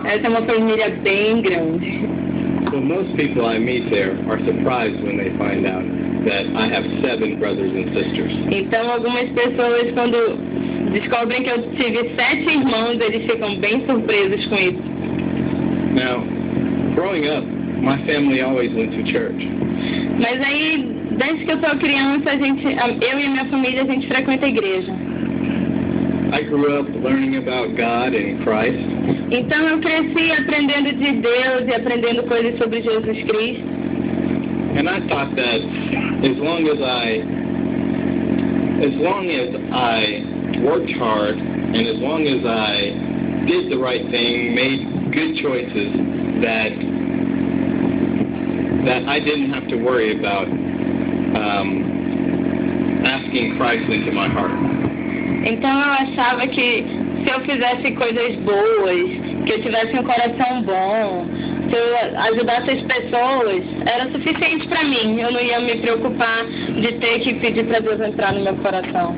Essa é uma família bem grande. So most people I meet there are surprised when they find out that I have 7 brothers and sisters. Então, algumas pessoas, quando descobrem que eu tive 7 irmãos, eles ficam bem surpresos com isso. Now, growing up, my family always went to church. Mas aí, desde que eu sou criança, eu e a minha família, a gente frequenta a igreja. I grew up learning about God and Christ. Então eu cresci aprendendo de Deus e aprendendo coisas sobre Jesus Cristo. And I thought that as long as I worked hard and as long as I did the right thing, made good choices, that I didn't have to worry about asking Christ into my heart. Então eu achava que se eu fizesse coisas boas, que eu tivesse um coração bom, se eu ajudasse as pessoas, era suficiente para mim. Eu não ia me preocupar de ter que pedir para Deus entrar no meu coração.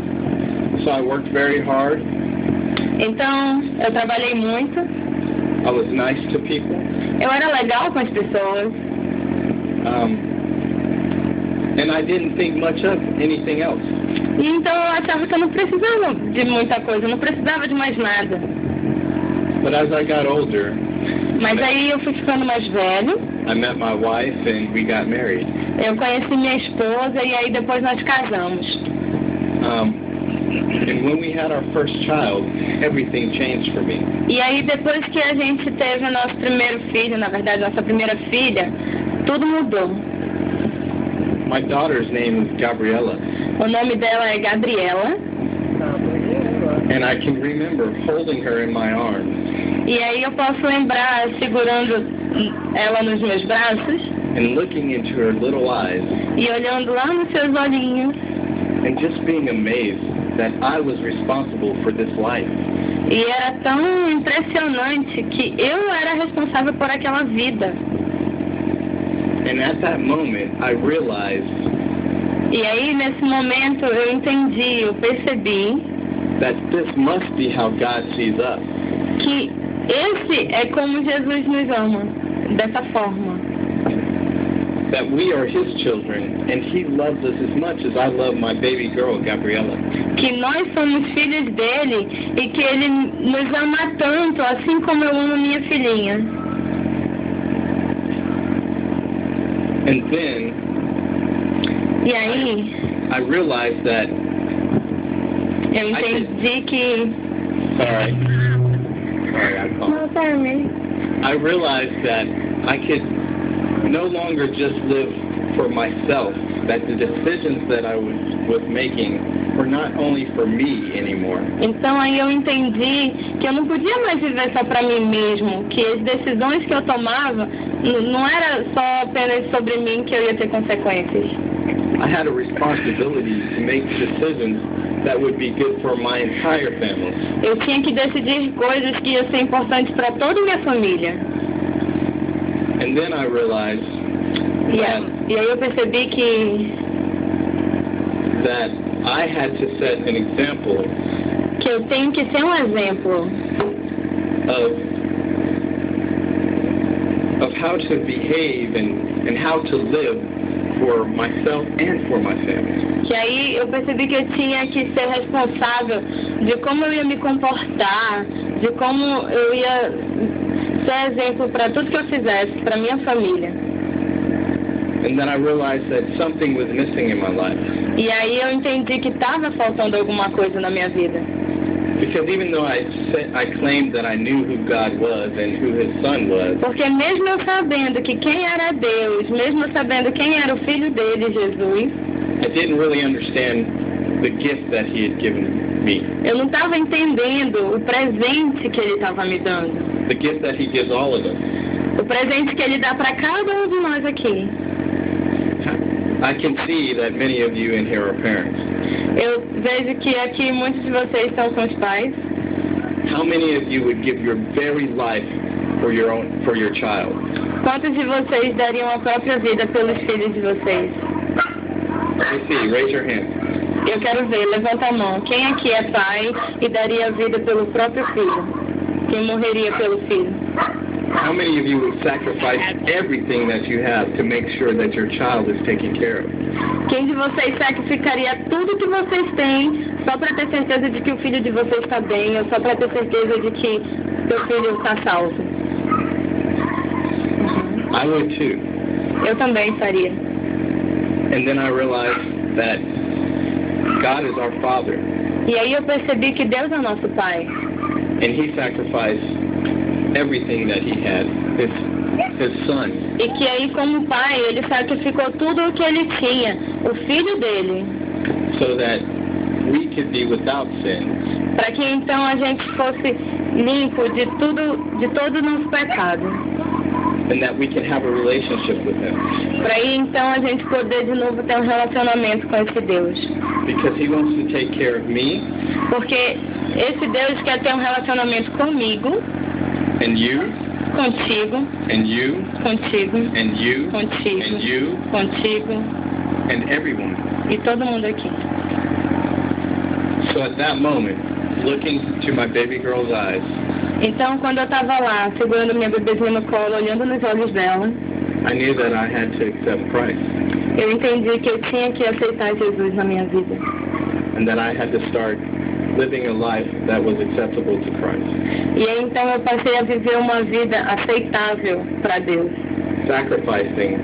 So I worked very hard. Então eu trabalhei muito. I was nice to people. Eu era legal com as pessoas. And I didn't think much of anything else. E então eu achava que eu não precisava de muita coisa, eu não precisava de mais nada. But as I got older, mas aí eu fui ficando mais velho. I met my wife and we got married. Eu conheci minha esposa e aí depois nós casamos. And when we had our first child, everything changed for me. E aí depois que a gente teve o nosso primeiro filho, na verdade nossa primeira filha, tudo mudou. My daughter's name is Gabriella. O nome dela é Gabriela. And I can remember holding her in my arms. E aí eu posso lembrar segurando ela nos meus braços. And looking into her little eyes. E olhando lá nos seus olhinhos. And just being amazed that I was responsible for this life. E era tão impressionante que eu era responsável por aquela vida. And at that moment, I realized. E aí nesse momento eu entendi, eu percebi. That this must be how God sees us. Que esse é como Jesus nos ama, dessa forma. That we are His children, and He loves us as much as I love my baby girl, Gabriella. Que nós somos filhos dele e que ele nos ama tanto, assim como eu amo minha filhinha. And then, e aí, I realized that eu entendi que. Sorry, I called. No, sorry. I realized that I could no longer just live for myself. That the decisions that I was making were not only for me anymore. Então aí eu entendi que eu não podia mais viver só para mim mesmo, que as decisões que eu tomava não era só apenas sobre mim que eu ia ter consequências. I had a responsibility to make decisions that would be good for my entire family. Eu tinha que decidir coisas que iam ser importantes para toda a minha família. And then I realized e aí eu percebi que that I had to set an example. Que eu tenho que ser um exemplo. Of how to behave and how to live for myself and for my family. Que aí eu percebi que eu tinha que ser responsável de como eu ia me comportar, de como eu ia ser exemplo para tudo que eu fizesse, para minha família. And then I realized that something was missing in my life. E aí eu entendi que estava faltando alguma coisa na minha vida. Because even though I claimed that I knew who God was and who His Son was. Porque mesmo eu sabendo que quem era Deus, mesmo eu sabendo quem era o Filho dele, Jesus, I didn't really understand the gift that He had given me. Eu não estava entendendo o presente que Ele estava me dando. The gift that He gives all of us. O presente que Ele dá para cada um de nós aqui. I can see that many of you in here are parents. Eu vejo que aqui muitos de vocês são com os pais. How many of you would give your very life for your child? Quantos de vocês dariam a própria vida pelos filhos de vocês? Let's see, raise your hand. Eu quero ver, levanta a mão. Quem aqui é pai e daria a vida pelo próprio filho? quem morreria pelo filho. How many of you would sacrifice everything that you have to make sure that your child is taken care of? Quem de vocês sacrificaria tudo que vocês têm só para ter certeza de que o filho de vocês está bem, ou só para ter certeza de que seu filho está salvo? I would too. Eu também faria. And then I realized that God is our Father, E aí eu percebi que Deus é o nosso Pai. and He sacrificed everything that He had, His Son, E que aí, como Pai, Ele sacrificou tudo o que Ele tinha, o Filho dele, so that we could be without sin, para que então a gente fosse limpo de todo o nosso pecado. and that we can have a relationship with Him, Para aí então a gente poder de novo ter um relacionamento com esse Deus. because He wants to take care of me Porque esse Deus quer ter um relacionamento comigo, and you contigo, and you contigo, and you contigo, and you contigo and everyone. e todo mundo aqui. So at that moment, looking to my baby girl's eyes, Então, quando eu estava lá, segurando minha bebezinha no colo, olhando nos olhos dela, I knew that I had to accept Christ, eu entendi que eu tinha que aceitar Jesus na minha vida. and that I had to start living a life that was acceptable to Christ, E aí, então, eu passei a viver uma vida aceitável para Deus. sacrificing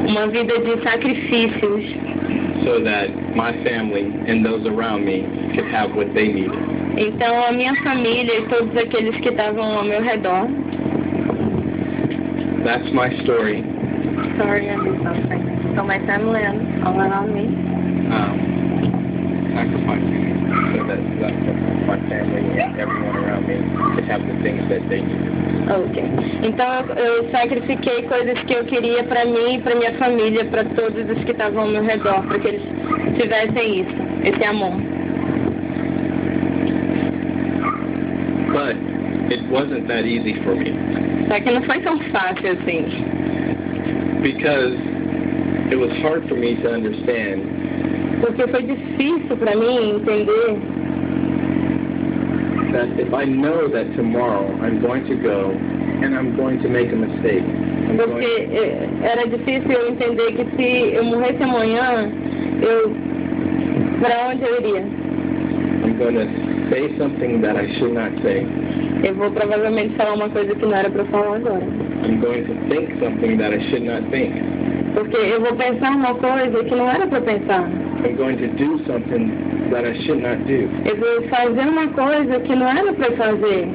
Uma vida de sacrifícios, so that my family and those around me could have what they needed. então a minha família e todos aqueles que estavam ao meu redor. That's my story. Sorry, I missed something. So my family and all around me. Sacrificing so that my family and everyone around me could have the things that they needed. Ok. Então eu sacrifiquei coisas que eu queria para mim, para minha família, para todos os que estavam ao meu redor, para que eles tivessem isso, esse amor. But it wasn't that easy for me, Só que não foi tão fácil assim. because it was hard for me to understand Porque foi difícil para mim entender that if I know that tomorrow I'm going to go and I'm going to make a mistake, porque era difícil eu entender que se eu morresse amanhã, para onde eu iria? I'm going to say something that I should not say. Eu vou provavelmente falar uma coisa que não era para falar agora. I'm going to think something that I should not think. Porque eu vou pensar uma coisa que não era para pensar. I'm going to do something that I should not do. Eu vou fazer uma coisa que não era para fazer.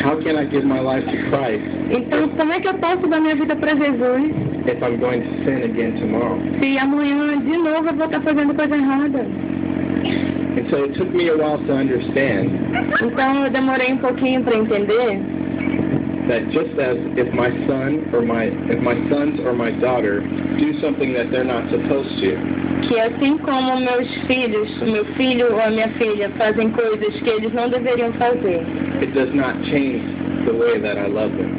How can I give my life to Christ Então, como é que eu posso dar minha vida para Jesus if I'm going to sin again tomorrow? se amanhã de novo eu vou estar fazendo coisa errada? And so it took me a while to understand Então, eu demorei um pouquinho para entender that just as if my sons or my daughter do something that they're not supposed to, que assim como meus filhos, o meu filho ou a minha filha fazem coisas que eles não deveriam fazer, it does not change the way that I love them.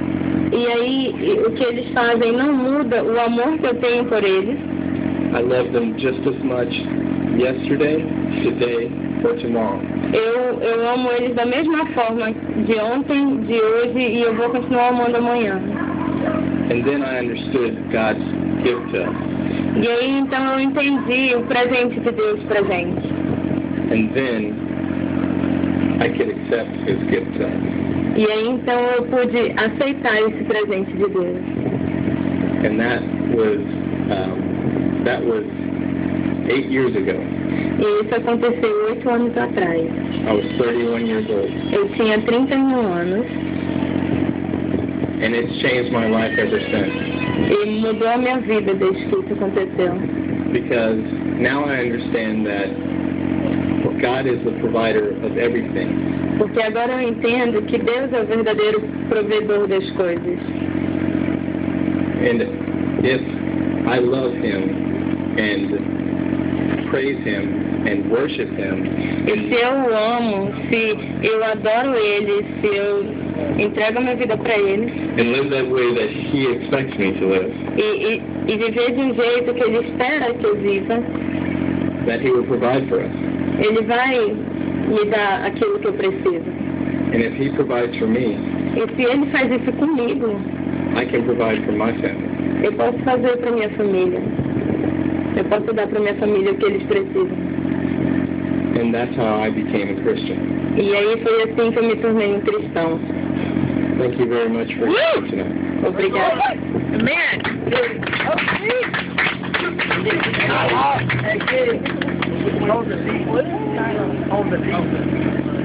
e aí o que eles fazem não muda o amor que eu tenho por eles. I love them just as much yesterday, today, or tomorrow. Eu amo eles da mesma forma de ontem, de hoje, e eu vou continuar amando amanhã. And then I understood God's gift to us. E aí então eu entendi o presente de Deus pra gente. And then I could accept His gift to us. E aí então eu pude aceitar esse presente de Deus. And that was 8 years ago. E isso aconteceu 8 anos atrás. I was 31 years old. Eu tinha 31 anos. And it's changed my life ever since. E mudou a minha vida desde que isso aconteceu. Because now I understand that God is the provider of everything. Porque agora eu entendo que Deus é o verdadeiro provedor das coisas. And if I love Him and praise Him and worship Him, E se eu o amo, se eu adoro Ele, se eu entrego a minha vida para Ele, and live that way that He expects me to live, e viver de um jeito que Ele espera que eu viva, that He will provide for us. Ele vai me dar aquilo que eu preciso. And if He provides for me, E se Ele faz isso comigo, I can provide for my family. eu posso fazer para minha família. Eu posso dar para minha família o que eles precisam. And that's how I became a Christian. E aí foi assim que eu me tornei um cristão. Thank you very much for your time tonight. Obrigada. Man. Hold the seat.